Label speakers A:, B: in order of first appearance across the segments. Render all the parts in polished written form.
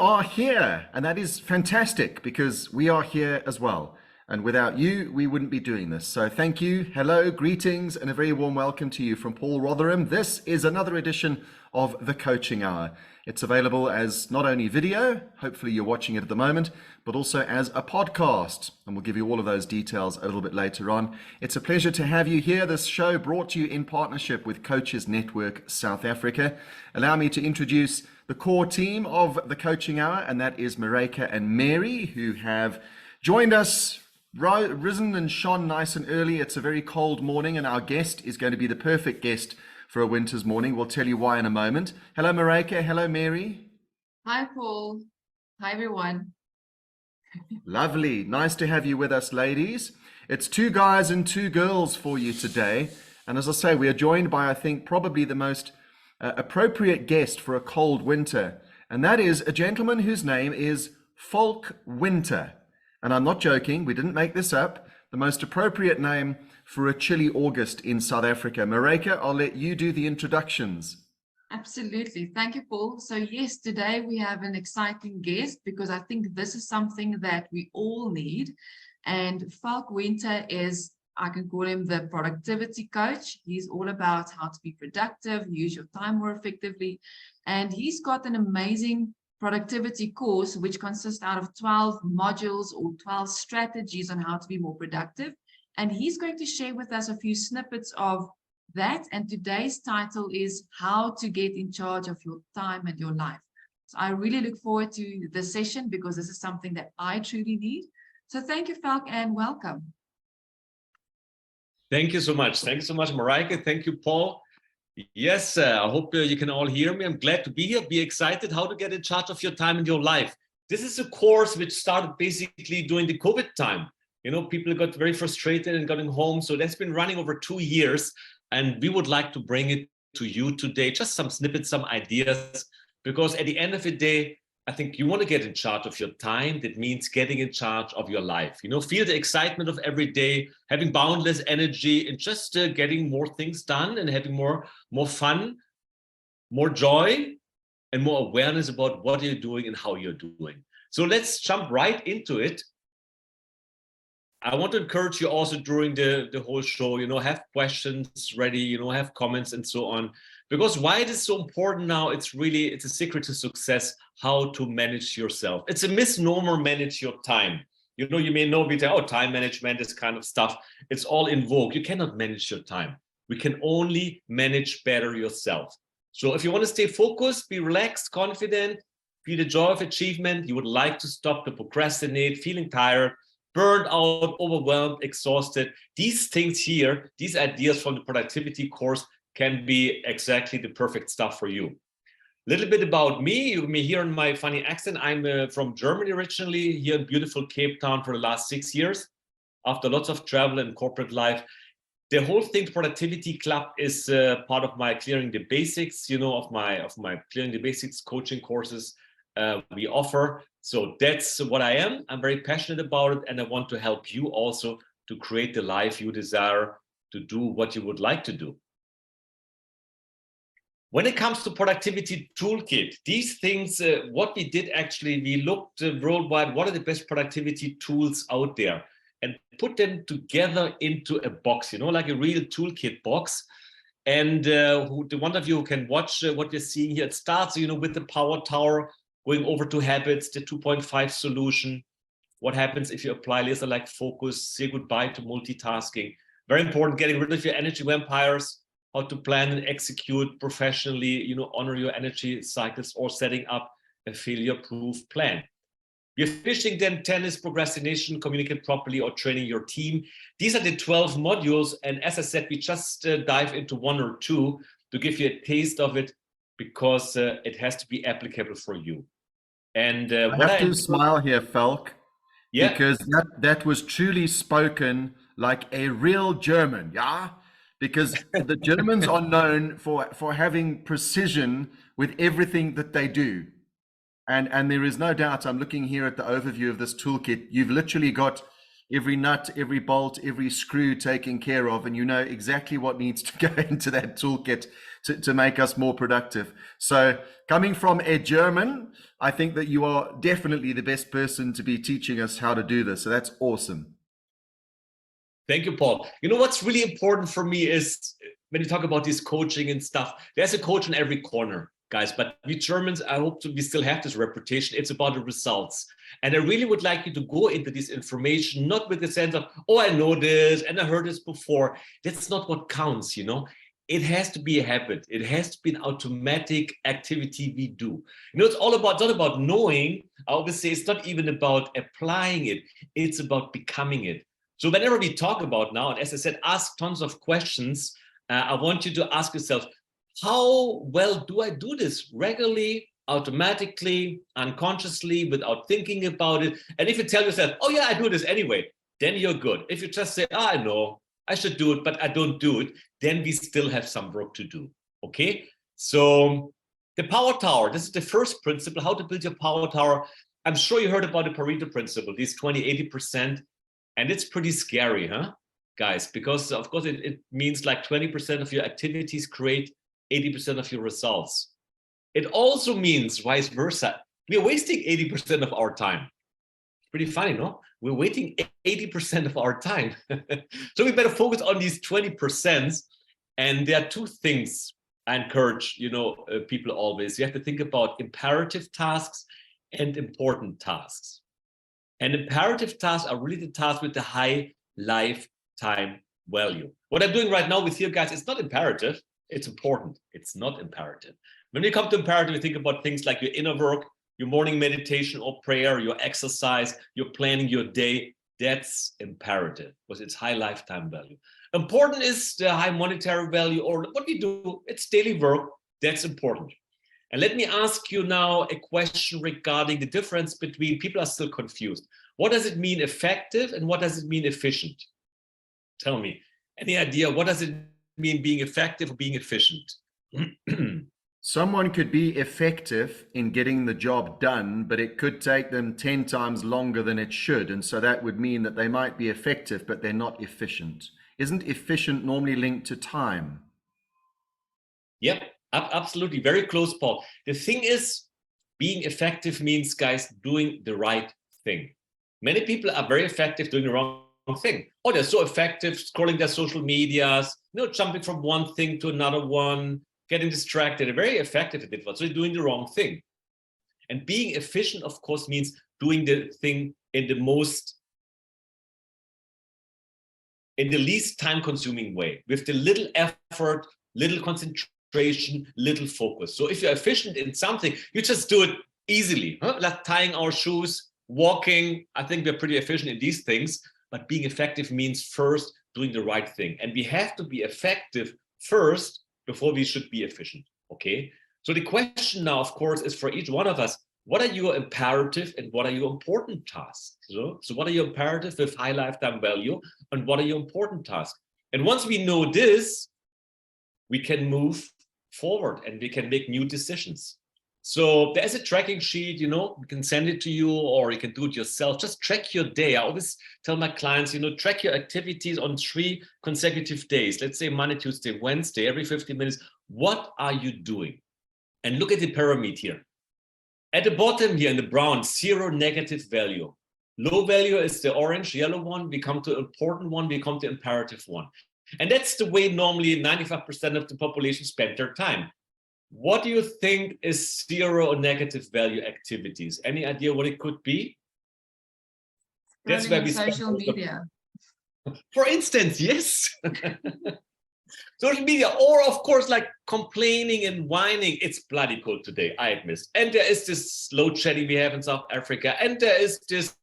A: are here, and that is fantastic because we are here as well. And without you, we wouldn't be doing this. So thank you. Hello, greetings, and a very warm welcome to you from Paul Rotherham. This is another edition of The Coaching Hour. It's available as not only video, hopefully you're watching it at the moment, but also as a podcast. And we'll give you all of those details a little bit later on. It's a pleasure to have you here. This show brought to you in partnership with Coaches Network South Africa. Allow me to introduce the core team of The Coaching Hour, and that is Marika and Mary, who have joined us, risen and shone nice and early. It's a very cold morning, and our guest is going to be the perfect guest for a winter's morning. We'll tell you why in a moment. Hello, Marika. Hello, Mary.
B: Hi, Paul. Hi, everyone.
A: Lovely. Nice to have you with us, ladies. It's two guys and two girls for you today. And as I say, we are joined by, I think, probably the most appropriate guest for a cold winter. And that is a gentleman whose name is Falk Winter. And I'm not joking, we didn't make this up. The most appropriate name for a chilly August in South Africa. Marika, I'll let you do the introductions.
B: Absolutely. Thank you, Paul. So yes, today we have an exciting guest because I think this is something that we all need. And Falk Winter is, I can call him the productivity coach. He's all about how to be productive, use your time more effectively. And he's got an amazing productivity course, which consists out of 12 modules or 12 strategies on how to be more productive. And he's going to share with us a few snippets of that. And today's title is How to Get in Charge of Your Time and Your Life. So I really look forward to the session because this is something that I truly need. So thank you, Falk, and welcome.
C: Thank you so much. Thank you so much, Marika. Thank you, Paul. Yes, I hope you can all hear me. I'm glad to be here. Be excited how to get in charge of your time and your life. This is a course which started basically during the COVID time. You know, people got very frustrated and going home. So that's been running over 2 years. And we would like to bring it to you today. Just some snippets, some ideas, because at the end of the day, I think you want to get in charge of your time. That means getting in charge of your life. You know, feel the excitement of every day, having boundless energy, and just getting more things done and having more fun, more joy, and more awareness about what you're doing and how you're doing. So let's jump right into it. I want to encourage you also during the whole show, you know, have questions ready, you know, have comments and so on. Because why it is so important now, it's a secret to success, how to manage yourself. It's a misnomer, manage your time. You know, you may know, oh, time management, this kind of stuff. It's all in vogue. You cannot manage your time. We can only manage better yourself. So if you want to stay focused, be relaxed, confident, feel the joy of achievement, you would like to stop to procrastinate, feeling tired, burned out, overwhelmed, exhausted. These things here, these ideas from the productivity course can be exactly the perfect stuff for you. A little bit about me. You may hear in my funny accent, I'm from Germany originally, here in beautiful Cape Town for the last 6 years. After lots of travel and corporate life, the whole Think Productivity Club is part of my Clearing the Basics, you know, of my Clearing the Basics coaching courses we offer. So that's what I am. I'm very passionate about it, and I want to help you also to create the life you desire, to do what you would like to do. When it comes to productivity toolkit, these things, what we did actually, we looked worldwide, what are the best productivity tools out there, and put them together into a box, you know, like a real toolkit box. And the one of you who can watch what you're seeing here, it starts, you know, with the power tower, going over to habits, the 2.5 solution. What happens if you apply laser like focus, say goodbye to multitasking. Very important, getting rid of your energy vampires, how to plan and execute professionally, you know, honor your energy cycles, or setting up a failure-proof plan. We're finishing then tennis, procrastination, communicate properly, or training your team. These are the 12 modules. And as I said, we just dive into 1 or 2 to give you a taste of it, because it has to be applicable for you. And
A: I have to smile here, Falk,
C: yeah,
A: because that was truly spoken like a real German, yeah? Because the Germans are known for having precision with everything that they do. And there is no doubt, I'm looking here at the overview of this toolkit, you've literally got every nut, every bolt, every screw taken care of, and you know exactly what needs to go into that toolkit to make us more productive. So coming from a German, I think that you are definitely the best person to be teaching us how to do this. So that's awesome.
C: Thank you, Paul. You know what's really important for me is when you talk about this coaching and stuff, there's a coach in every corner, guys. But we Germans, I hope we still have this reputation. It's about the results. And I really would like you to go into this information, not with the sense of, oh, I know this and I heard this before. That's not what counts, you know. It has to be a habit. It has to be an automatic activity we do. You know, it's not about knowing. I always say it's not even about applying it. It's about becoming it. So whenever we talk about now, and as I said, ask tons of questions. I want you to ask yourself, how well do I do this regularly, automatically, unconsciously, without thinking about it? And if you tell yourself, oh yeah, I do this anyway, then you're good. If you just say, I know, I should do it, but I don't do it, then we still have some work to do, okay? So the power tower, this is the first principle, how to build your power tower. I'm sure you heard about the Pareto principle, these 20-80%. And it's pretty scary, huh, guys? Because of course it means like 20% of your activities create 80% of your results. It also means vice versa. We're wasting 80% of our time. Pretty funny, no? We're wasting 80% of our time. So we better focus on these 20%. And there are two things I encourage, people always. You have to think about imperative tasks and important tasks. And imperative tasks are really the tasks with the high lifetime value. What I'm doing right now with you guys, it's not imperative, it's important. It's not imperative. When we come to imperative, we think about things like your inner work, your morning meditation or prayer, your exercise, your planning your day. That's imperative because it's high lifetime value. Important is the high monetary value or what we do, it's daily work. That's important. And let me ask you now a question regarding the difference between, people are still confused. What does it mean effective and what does it mean efficient? Tell me, any idea, what does it mean being effective or being efficient?
A: Someone could be effective in getting the job done, but it could take them 10 times longer than it should. And so that would mean that they might be effective, but they're not efficient. Isn't efficient normally linked to time?
C: Yep. Absolutely, very close, Paul. The thing is, being effective means, guys, doing the right thing. Many people are very effective doing the wrong thing. Oh, they're so effective scrolling their social medias, jumping from one thing to another one, getting distracted. They're very effective at it, so they're doing the wrong thing. And being efficient, of course, means doing the thing in the least time-consuming way, with the little effort, little concentration, little focus. So if you're efficient in something, you just do it easily, like tying our shoes, walking. I think we're pretty efficient in these things, but being effective means first doing the right thing. And we have to be effective first before we should be efficient, okay? So the question now, of course, is for each one of us, what are your imperative and what are your important tasks? So what are your imperative with high lifetime value and what are your important tasks? And once we know this, we can move forward and we can make new decisions. So there's a tracking sheet, we can send it to you or you can do it yourself. Just track your day. I always tell my clients, track your activities on 3 consecutive days. Let's say Monday, Tuesday, Wednesday, every 15 minutes. What are you doing? And look at the pyramid here. At the bottom here in the brown, 0 negative value. Low value is the orange, yellow one. We come to important one, we come to imperative one. And that's the way normally 95% of the population spend their time. What do you think is 0 or negative value activities? Any idea what it could be?
B: That's where we social media.
C: For instance, yes. Social media, or of course, like complaining and whining. It's bloody cold today, I admit. And there is this load shedding we have in South Africa, and there is this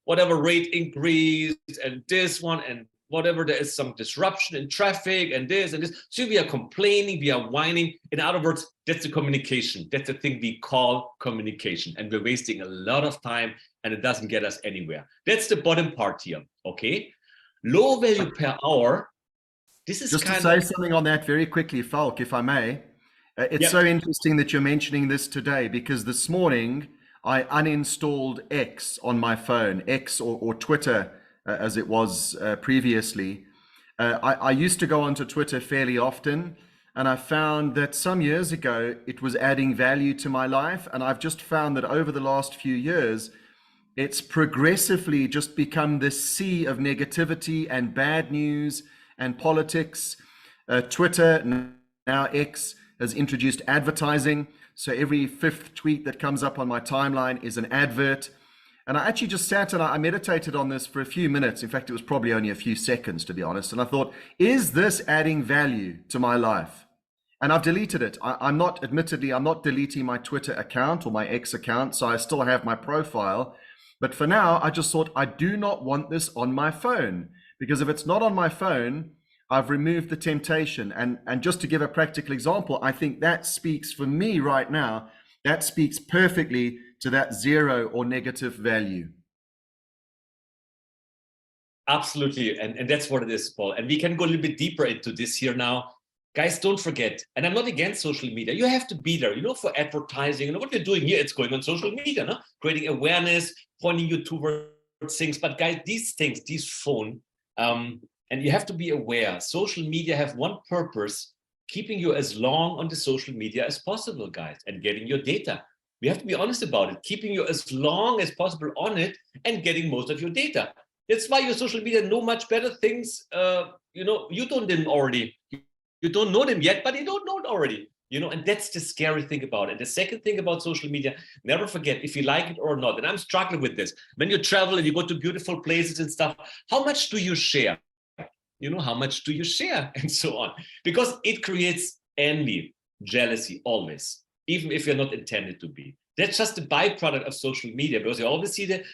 C: whatever rate increase, and this one, and whatever, there is some disruption in traffic, and this and this. So we are complaining, we are whining. In other words, that's the communication. That's the thing we call communication, and we're wasting a lot of time, and it doesn't get us anywhere. That's the bottom part here. Okay, low value per hour. This is
A: just to say something on that very quickly, Falk, if I may. It's so interesting that you're mentioning this today, because this morning I uninstalled X on my phone, X or Twitter as it was previously. I used to go onto Twitter fairly often, and I found that some years ago it was adding value to my life. And I've just found that over the last few years, it's progressively just become this sea of negativity and bad news and politics. Twitter, now X, has introduced advertising. So every fifth tweet that comes up on my timeline is an advert. And I actually just sat and I meditated on this for a few minutes. In fact, it was probably only a few seconds, to be honest. And I thought, is this adding value to my life? And I've deleted it. Admittedly, I'm not deleting my Twitter account or my X account. So I still have my profile. But for now, I just thought I do not want this on my phone, because if it's not on my phone, I've removed the temptation. And just to give a practical example, I think that speaks for me right now. That speaks perfectly to that zero or negative value.
C: Absolutely. And that's what it is, Paul. And we can go a little bit deeper into this here now. Guys, don't forget, and I'm not against social media. You have to be there, for advertising. What we're doing here, it's going on social media, no? Creating awareness, pointing you towards things. But guys, these things, these phone, and you have to be aware, social media have one purpose: keeping you as long on the social media as possible, guys, and getting your data. We have to be honest about it, keeping you as long as possible on it and getting most of your data. That's why your social media know much better things. You don't them already. You don't know them yet, but you don't know it already. And that's the scary thing about it. And the second thing about social media, never forget, if you like it or not, and I'm struggling with this, when you travel and you go to beautiful places and stuff, how much do you share? How much do you share and so on? Because it creates envy, jealousy, always, even if you're not intended to be. That's just the byproduct of social media, because you always see the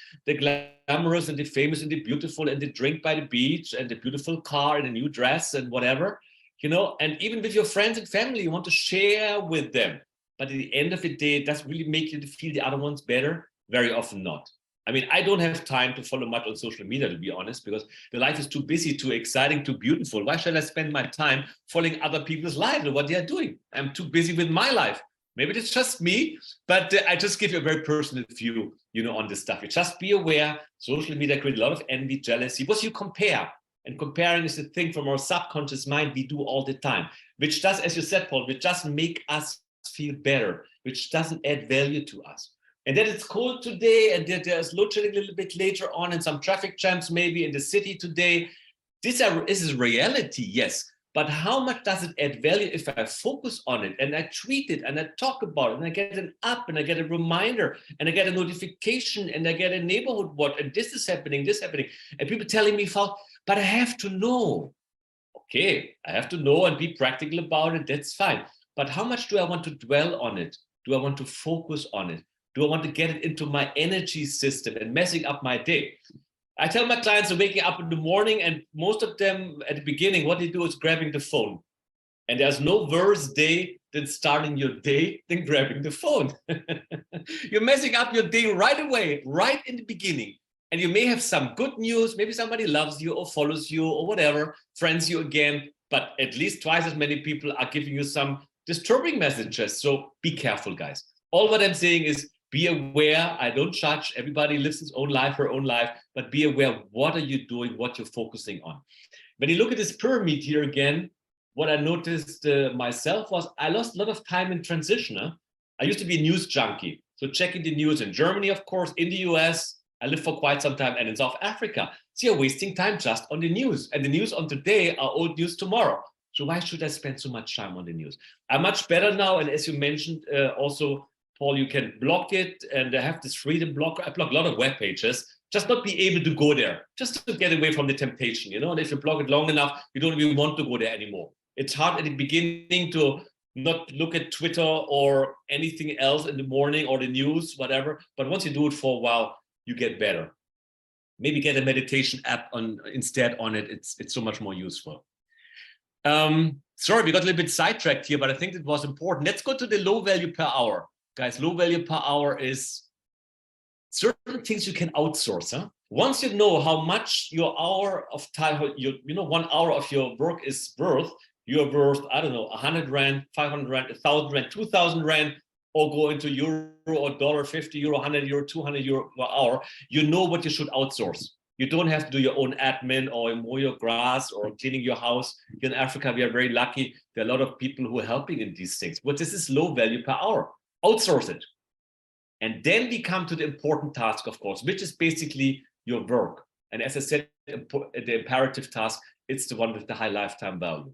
C: glamorous and the famous and the beautiful and the drink by the beach and the beautiful car and a new dress and whatever, and even with your friends and family, you want to share with them. But at the end of the day, it doesn't really make you feel the other ones better. Very often not. I mean, I don't have time to follow much on social media, to be honest, because the life is too busy, too exciting, too beautiful. Why should I spend my time following other people's lives and what they are doing? I'm too busy with my life. Maybe it's just me, but I just give you a very personal view, on this stuff. You just be aware, social media creates a lot of envy, jealousy, because you compare. And comparing is the thing from our subconscious mind we do all the time, which does, as you said, Paul, which doesn't make us feel better, which doesn't add value to us. And that it's cold today, and that there's load shedding a little bit later on, and some traffic jams maybe in the city today. This is reality, yes. But how much does it add value if I focus on it and I tweet it and I talk about it and I get an app and I get a reminder and I get a notification and I get a neighborhood watch and this is happening, and people telling me, Falk, but I have to know. Okay, I have to know and be practical about it. That's fine. But how much do I want to dwell on it? Do I want to focus on it? Do I want to get it into my energy system and messing up my day? I tell my clients they're waking up in the morning, and most of them at the beginning, what they do is grabbing the phone. And there's no worse day than starting your day than grabbing the phone. You're messing up your day right away, right in the beginning. And you may have some good news. Maybe somebody loves you or follows you or whatever, friends you again, but at least twice as many people are giving you some disturbing messages. So be careful, guys. All what I'm saying is, be aware. I don't judge. Everybody lives his own life, her own life, but be aware, what are you doing, what you're focusing on. When you look at this pyramid here again, what I noticed myself was I lost a lot of time in transition. I used to be a news junkie. So checking the news in Germany, of course, in the US, I lived for quite some time, and in South Africa. So you're wasting time just on the news. And the news on today are old news tomorrow. So why should I spend so much time on the news? I'm much better now. And as you mentioned, also, Paul, you can block it, and I have this freedom blocker. I block a lot of web pages, just not be able to go there, just to get away from the temptation, and if you block it long enough, you don't even want to go there anymore. It's hard at the beginning to not look at Twitter or anything else in the morning or the news, whatever. But once you do it for a while, you get better. Maybe get a meditation app instead on it. It's so much more useful. Sorry, we got a little bit sidetracked here, but I think it was important. Let's go to the low value per hour. Guys, low value per hour is certain things you can outsource. Once you know how much your hour of time, 1 hour of your work is worth, you're worth, I don't know, 100 Rand, 500 Rand, 1,000 Rand, 2,000 Rand, or go into euro or dollar, 50 euro, 100 euro, 200 euro per hour, you know what you should outsource. You don't have to do your own admin or mow your grass or cleaning your house. Here in Africa, we are very lucky. There are a lot of people who are helping in these things, but this is low value per hour. Outsource it. And then we come to the important task, of course, which is basically your work. And as I said, the imperative task, it's the one with the high lifetime value.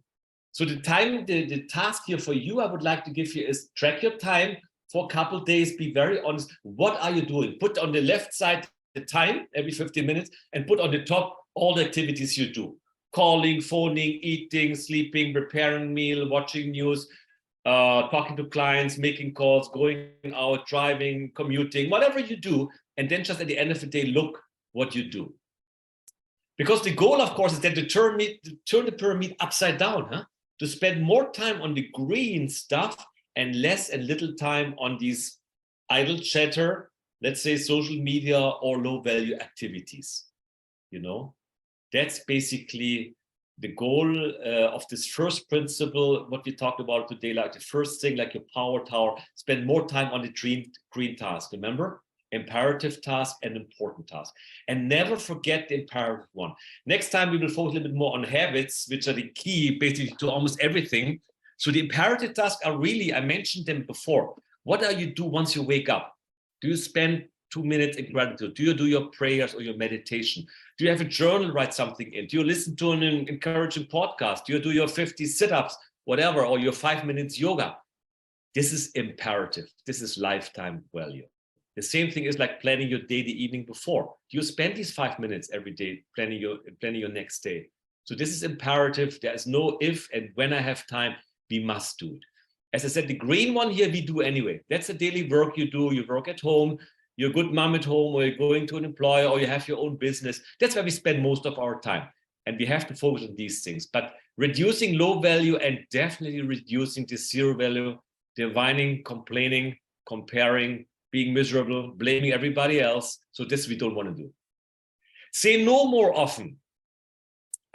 C: So the task here for you, I would like to give you is track your time for a couple of days. Be very honest. What are you doing? Put on the left side the time every 15 minutes and put on the top all the activities you do. Calling, phoning, eating, sleeping, preparing meal, watching news, talking to clients, making calls, going out, driving, commuting, whatever you do. And then just at the end of the day, look what you do. Because the goal, of course, is then to turn the pyramid upside down, huh? To spend more time on the green stuff and less and little time on these idle chatter, let's say social media or low value activities. You know, that's basically the goal of this first principle, what we talked about today, like the first thing, like your power tower, spend more time on the green task. Remember? Imperative task and important task. And never forget the imperative one. Next time we will focus a little bit more on habits, which are the key basically to almost everything. So the imperative tasks are really, I mentioned them before. What do you do once you wake up? Do you spend 2 minutes in gratitude? Do you do your prayers or your meditation? Do you have a journal, write something in? Do you listen to an encouraging podcast? Do you do your 50 sit-ups, whatever, or your 5 minutes yoga? This is imperative. This is lifetime value. The same thing is like planning your day the evening before. You spend these 5 minutes every day planning your next day. So this is imperative. There is no if and when I have time, we must do it. As I said, the green one here we do anyway. That's the daily work you do. You work at home, you're a good mom at home, or you're going to an employer, or you have your own business. That's where we spend most of our time. And we have to focus on these things. But reducing low value and definitely reducing the zero value, the whining, complaining, comparing, being miserable, blaming everybody else. So this we don't want to do. Say no more often.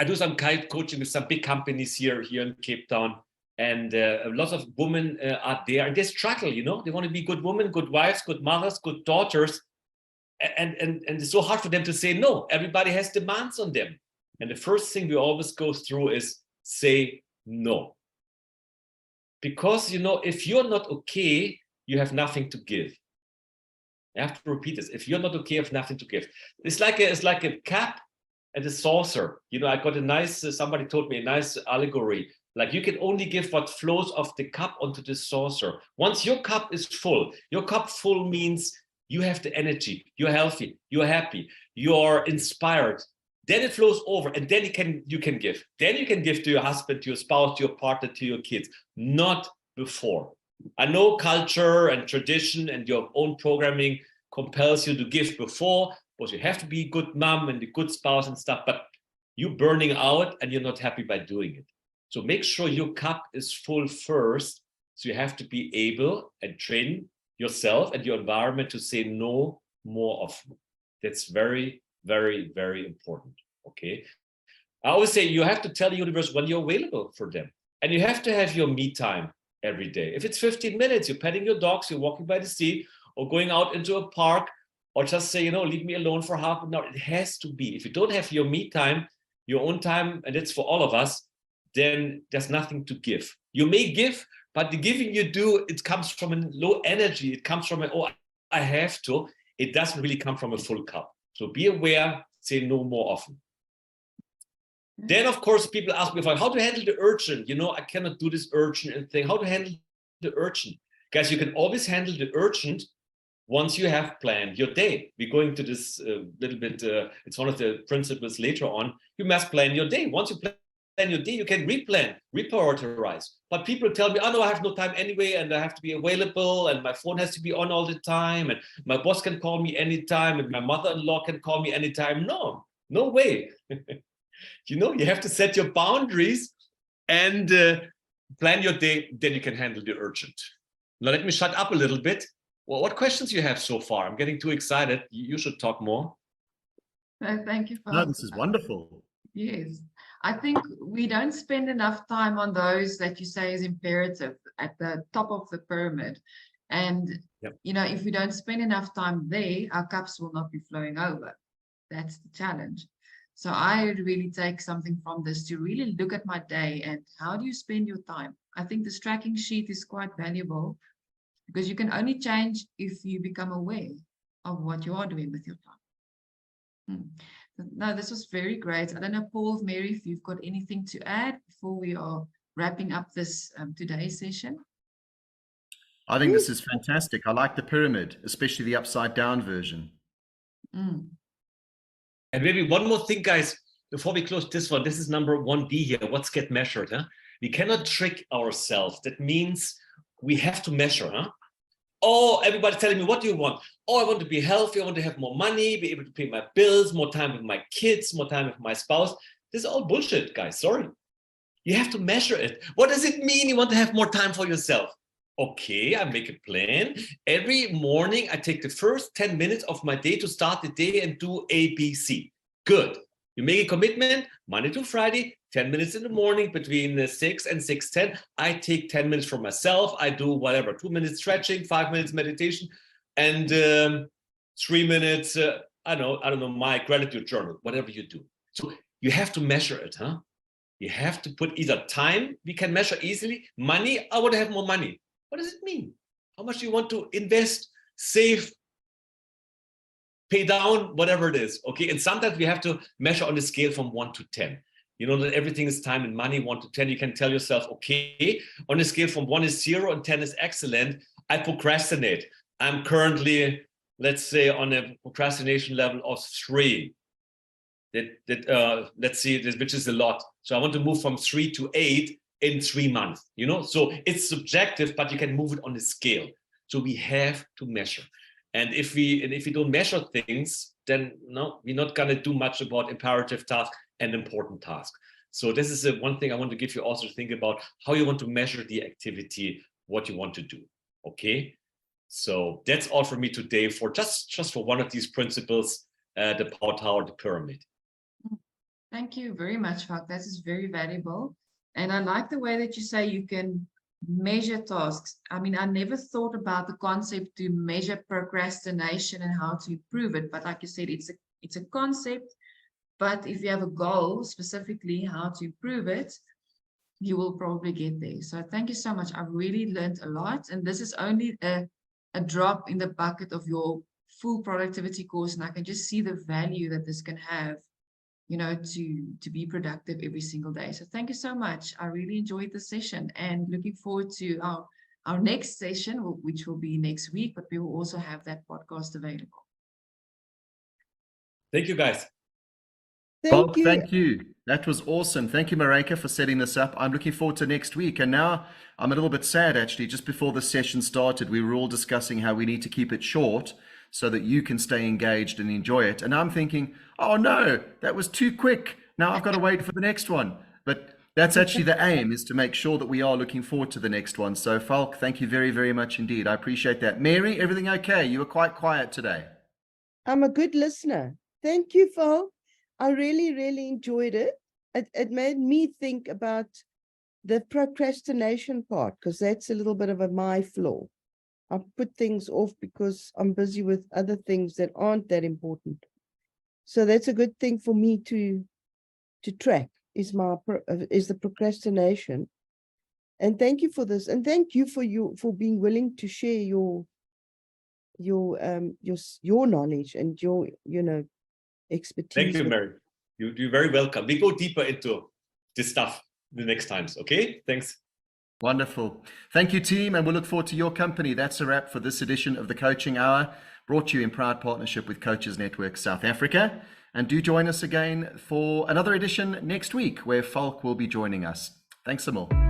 C: I do some coaching with some big companies here in Cape Town, and a lot of women are there, and they struggle. You know, they want to be good women, good wives, good mothers, good daughters, and it's so hard for them to say no. Everybody has demands on them, and the first thing we always go through is say no, because you know if you're not okay, you have nothing to give. I have to repeat this. If you're not okay, you have nothing to give. It's like a cup and a saucer. You know, I got a nice, somebody told me a nice allegory. Like you can only give what flows off the cup onto the saucer. Once your cup is full, your cup full means you have the energy, you're healthy, you're happy, you're inspired. Then it flows over, and then you can give. Then you can give to your husband, to your spouse, to your partner, to your kids. Not before. I know culture and tradition and your own programming compels you to give before, because you have to be a good mom and a good spouse and stuff, but you're burning out and you're not happy by doing it. So make sure your cup is full first. So you have to be able and train yourself and your environment to say no more often. That's very, very, very important. Okay. I always say you have to tell the universe when you're available for them. And you have to have your me time every day. If it's 15 minutes, you're petting your dogs, you're walking by the sea, or going out into a park, or just say, you know, leave me alone for half an hour. It has to be. If you don't have your me time, your own time, and it's for all of us, then there's nothing to give. You may give, but the giving you do, it comes from a low energy. It comes from oh, I have to. It doesn't really come from a full cup. So be aware, say no more often. Then, of course, people ask me, how to handle the urgent? You know, I cannot do this urgent thing. How to handle the urgent? Guys, you can always handle the urgent once you have planned your day. We're going to this little bit, it's one of the principles later on. You must plan your day. Once you plan your day, you can replan, reprioritize. But people tell me, oh no, I have no time anyway, and I have to be available, and my phone has to be on all the time, and my boss can call me anytime, and my mother-in-law can call me anytime. No, no way. You know, you have to set your boundaries and plan your day, then you can handle the urgent. Now let me shut up a little bit. Well, what questions you have so far? I'm getting too excited. You should talk more.
B: Thank you.
A: No, this is wonderful.
B: Yes, I think we don't spend enough time on those that you say is imperative at the top of the pyramid. And, you know, if we don't spend enough time there, our cups will not be flowing over. That's the challenge. So I really take something from this to really look at my day and how do you spend your time? I think this tracking sheet is quite valuable because you can only change if you become aware of what you are doing with your time. No, this was very great. I don't know, Paul, Mary, if you've got anything to add before we are wrapping up this today's session.
A: I think this is fantastic. I like the pyramid, especially the upside down version.
C: And maybe one more thing, guys, before we close this one, this is number 1B here. What's get measured? Huh? We cannot trick ourselves. That means we have to measure. Huh? Oh, everybody's telling me, what do you want? Oh, I want to be healthy. I want to have more money, be able to pay my bills, more time with my kids, more time with my spouse. This is all bullshit, guys. Sorry. You have to measure it. What does it mean you want to have more time for yourself? Okay, I make a plan. Every morning, I take the first 10 minutes of my day to start the day and do ABC. Good. You make a commitment, Monday to Friday, 10 minutes in the morning between 6 and 6:10. I take 10 minutes for myself. I do whatever, 2 minutes stretching, 5 minutes meditation, and 3 minutes, I don't know, my gratitude journal, whatever you do. So you have to measure it, huh? You have to put either time, we can measure easily, money, I want to have more money. What does it mean? How much do you want to invest, save, pay down, whatever it is, okay? And sometimes we have to measure on a scale from 1 to 10. You know that everything is time and money, 1 to 10. You can tell yourself, okay, on a scale from 1 is 0 and 10 is excellent, I procrastinate. I'm currently, let's say, on a procrastination level of 3. Let's see, which is a lot. So I want to move from 3 to 8 in 3 months, you know? So it's subjective, but you can move it on a scale. So we have to measure. And if we don't measure things, then no, we're not gonna do much about imperative tasks and important tasks. So this is one thing I want to give you also to think about how you want to measure the activity, what you want to do, okay? So that's all for me today for just for one of these principles, the power tower, the pyramid.
B: Thank you very much, Falk. That is very valuable. And I like the way that you say you can measure tasks. I mean, I never thought about the concept to measure procrastination and how to improve it. But like you said, it's a concept. But if you have a goal specifically how to improve it, you will probably get there. So thank you so much. I've really learned a lot. And this is only a drop in the bucket of your full productivity course. And I can just see the value that this can have, you know, to be productive every single day. So thank you so much. I really enjoyed the session and looking forward to our next session, which will be next week, but we will also have that podcast available.
C: Thank you, guys.
A: Falk, thank you. That was awesome. Thank you, Marika, for setting this up. I'm looking forward to next week. And now I'm a little bit sad, actually. Just before the session started, we were all discussing how we need to keep it short so that you can stay engaged and enjoy it. And I'm thinking, oh no, that was too quick. Now I've got to wait for the next one. But that's actually the aim, is to make sure that we are looking forward to the next one. So Falk, thank you very, very much indeed. I appreciate that. Mary, everything okay? You were quite quiet today.
D: I'm a good listener. Thank you, Falk. I really, really enjoyed it. It made me think about the procrastination part, because that's a little bit of my flaw. I put things off because I'm busy with other things that aren't that important. So that's a good thing for me to track is the procrastination. And thank you for this. And thank you for being willing to share your knowledge and your, expertise.
C: Thank you, Mary. You're very welcome. We go deeper into this stuff the next times. Okay, thanks.
A: Wonderful. Thank you, team, and we'll look forward to your company. That's a wrap for this edition of the Coaching Hour, brought to you in proud partnership with Coaches Network South Africa. And do join us again for another edition next week, where Falk will be joining us. Thanks some more.